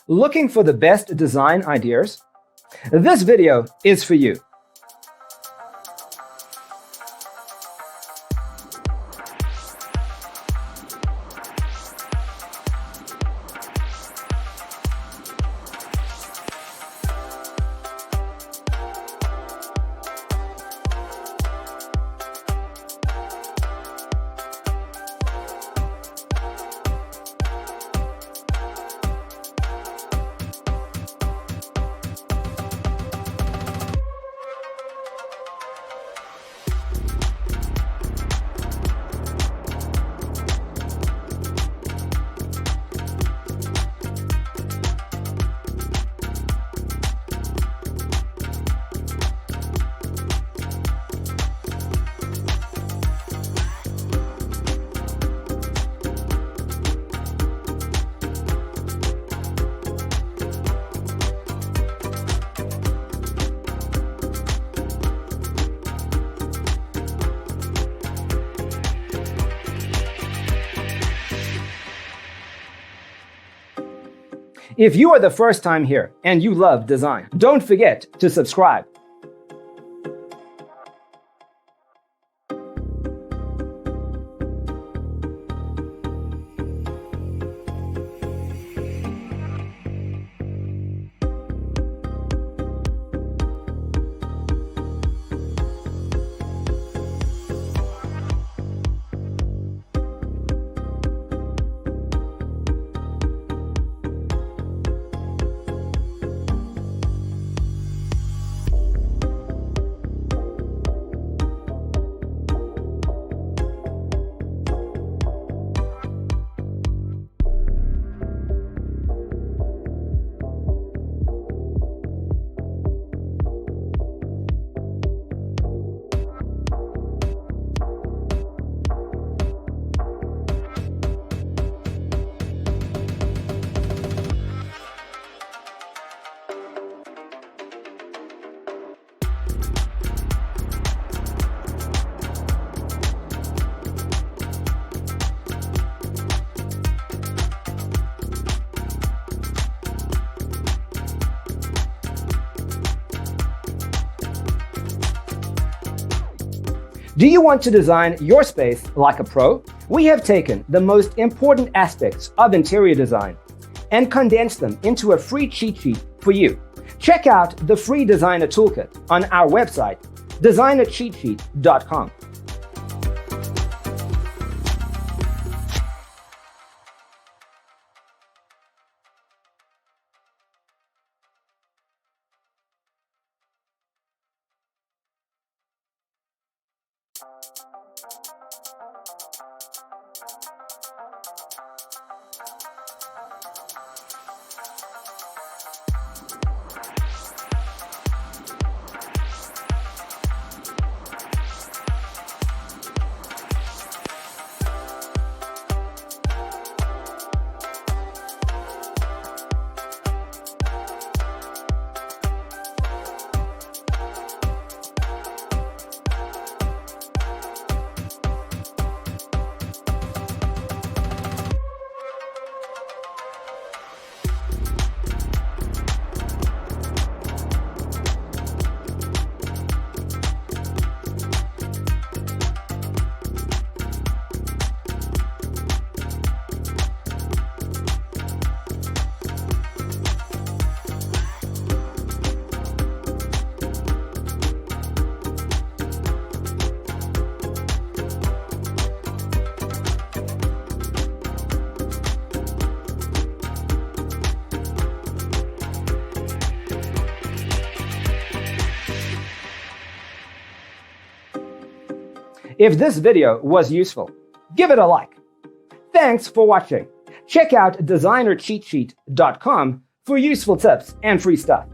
Looking for the best design ideas? This video is for you. If you are the first time here and you love design, don't forget to subscribe. Do you want to design your space like a pro? We have taken the most important aspects of interior design and condensed them into a free cheat sheet for you. Check out the free designer toolkit on our website, designercheatsheet.com. If this video was useful, give it a like. Thanks for watching. Check out designercheatsheet.com for useful tips and free stuff.